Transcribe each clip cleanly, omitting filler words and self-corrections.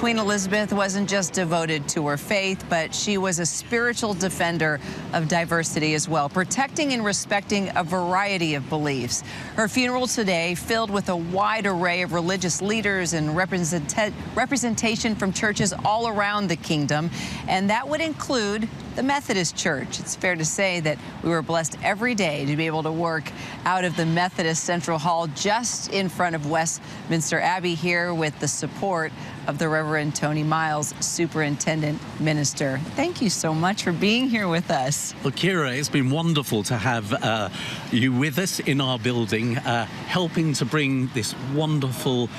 Queen Elizabeth wasn't just devoted to her faith, but she was a spiritual defender of diversity as well, protecting and respecting a variety of beliefs. Her funeral today filled with a wide array of religious leaders and representation from churches all around the kingdom, and that would include the Methodist Church. It's fair to say that we were blessed every day to be able to work out of the Methodist Central Hall just in front of Westminster Abbey here with the support of the Reverend Tony Miles, Superintendent Minister. Thank you so much for being here with us. Well, Kira, it's been wonderful to have you with us in our building, helping to bring this wonderful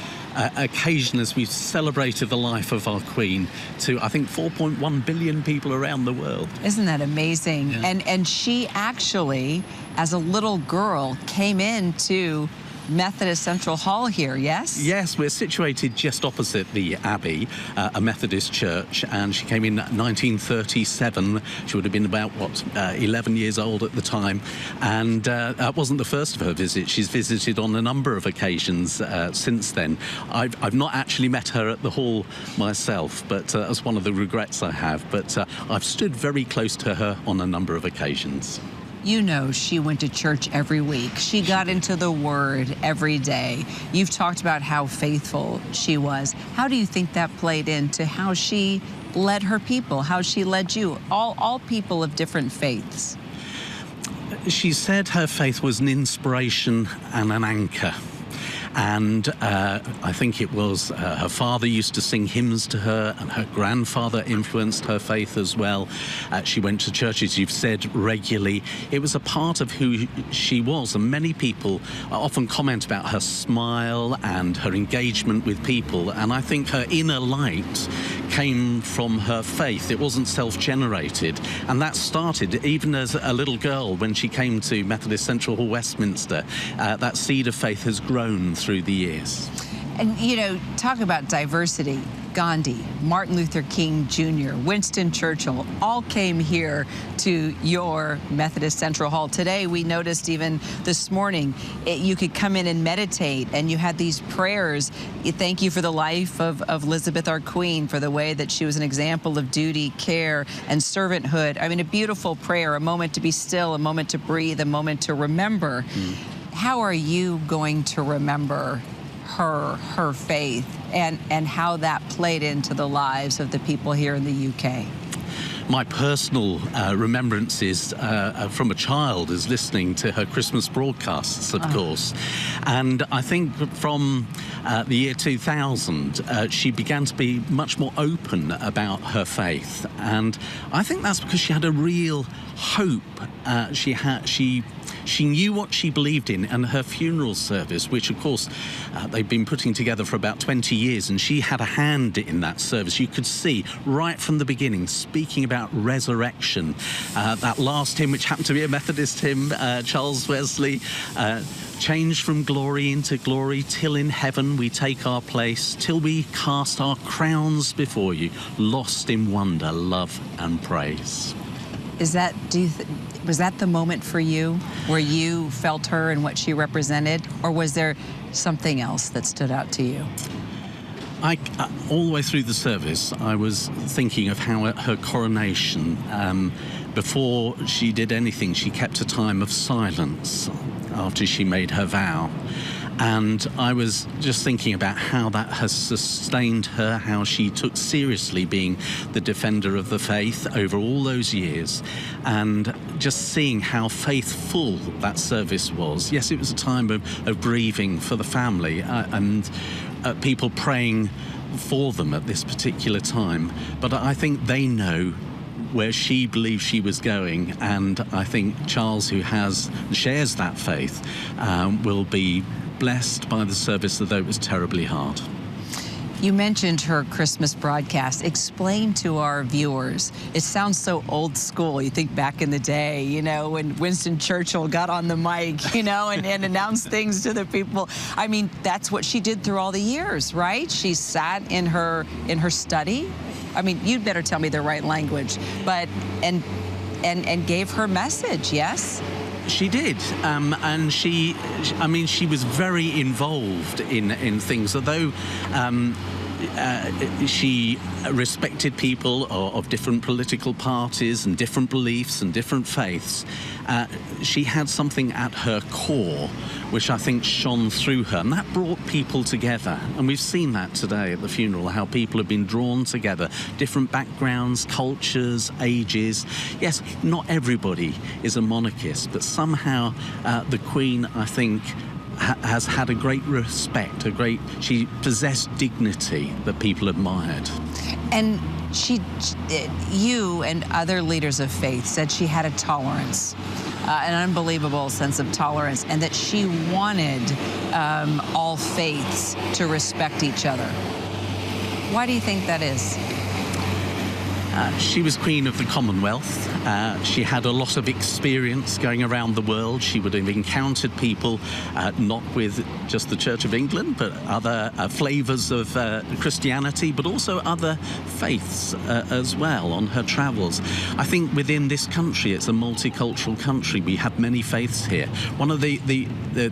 occasion as we've celebrated the life of our Queen to, I think, 4.1 billion people around the world. Isn't that amazing? Yeah. And she actually, as a little girl, came into Methodist Central Hall here, yes? Yes, we're situated just opposite the Abbey, a Methodist church, and she came in 1937. She would have been about, 11 years old at the time, and that wasn't the first of her visits. She's visited on a number of occasions since then. I've not actually met her at the hall myself, but that's one of the regrets I have, but I've stood very close to her on a number of occasions. You know, she went to church every week. She got into the Word every day. You've talked about how faithful she was. How do you think that played into how she led her people, how she led you, all people of different faiths? She said her faith was an inspiration and an anchor. And I think it was her father used to sing hymns to her, and her grandfather influenced her faith as well. She went to church, as you've said, regularly. It was a part of who she was, and many people often comment about her smile and her engagement with people, and I think her inner light came from her faith. It wasn't self-generated, and that started even as a little girl when she came to Methodist Central Hall, Westminster. That seed of faith has grown through the years. And, you know, talk about diversity. Gandhi, Martin Luther King Jr., Winston Churchill, all came here to your Methodist Central Hall. Today, we noticed even this morning, you could come in and meditate, and you had these prayers. Thank you for the life of Elizabeth, our Queen, for the way that she was an example of duty, care, and servanthood. I mean, a beautiful prayer, a moment to be still, a moment to breathe, a moment to remember. How are you going to remember her faith and how that played into the lives of the people here in the UK? My personal remembrances from a child is listening to her Christmas broadcasts, of course. And I think from the year 2000, she began to be much more open about her faith. And I think that's because she had a real hope. She knew what she believed in, and her funeral service, which of course they've been putting together for about 20 years, and she had a hand in that service. You could see right from the beginning, speaking about resurrection. That last hymn, which happened to be a Methodist hymn, Charles Wesley, change from glory into glory, till in heaven we take our place, till we cast our crowns before you, lost in wonder, love and praise. Is that, was that the moment for you where you felt her and what she represented, or was there something else that stood out to you? All the way through the service, I was thinking of how at her coronation, before she did anything, she kept a time of silence after she made her vow. And I was just thinking about how that has sustained her, how she took seriously being the defender of the faith over all those years, and just seeing how faithful that service was. Yes, it was a time of grieving for the family and people praying for them at this particular time. But I think they know where she believed she was going, and I think Charles, who shares that faith, will be blessed by the service, although it was terribly hard. You mentioned her Christmas broadcast. Explain to our viewers. It sounds so old school. You think back in the day, you know, when Winston Churchill got on the mic, you know, and announced things to the people. I mean, that's what she did through all the years, right? She sat in her study. I mean, you'd better tell me the right language, but and gave her message, yes? She did, and she was very involved in things, although she respected people of different political parties and different beliefs and different faiths. She had something at her core which I think shone through her, and that brought people together. And we've seen that today at the funeral, how people have been drawn together, different backgrounds, cultures, ages. Yes, not everybody is a monarchist, but somehow the Queen, I think, has had a great respect, she possessed dignity that people admired. And you and other leaders of faith said she had a tolerance, an unbelievable sense of tolerance, and that she wanted all faiths to respect each other. Why do you think that is? She was Queen of the Commonwealth. She had a lot of experience going around the world. She would have encountered people not with just the Church of England, but other flavours of Christianity, but also other faiths as well on her travels. I think within this country, it's a multicultural country. We have many faiths here. One of the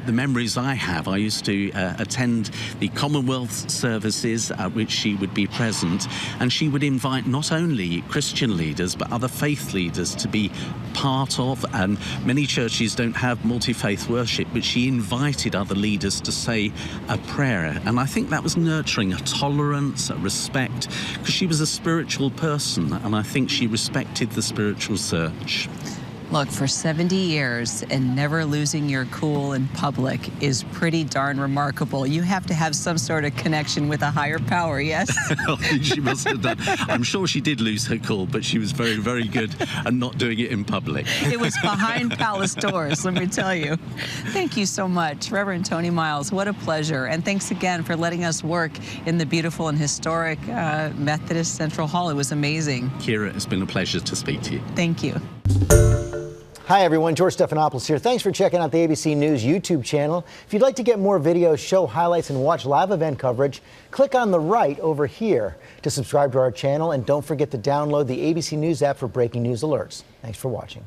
memories I have, I used to attend the Commonwealth services at which she would be present, and she would invite not only Christian leaders but other faith leaders to be part of, and many churches don't have multi-faith worship, but she invited other leaders to say a prayer, and I think that was nurturing a tolerance, a respect, because she was a spiritual person, and I think she respected the spiritual search. Look, for 70 years and never losing your cool in public is pretty darn remarkable. You have to have some sort of connection with a higher power, yes? She must have done. I'm sure she did lose her cool, but she was very, very good at not doing it in public. It was behind palace doors, let me tell you. Thank you so much, Reverend Tony Miles. What a pleasure. And thanks again for letting us work in the beautiful and historic Methodist Central Hall. It was amazing. Kira, it's been a pleasure to speak to you. Thank you. Hi everyone, George Stephanopoulos here. Thanks for checking out the ABC News YouTube channel. If you'd like to get more videos, show highlights, and watch live event coverage, click on the right over here to subscribe to our channel, and don't forget to download the ABC News app for breaking news alerts. Thanks for watching.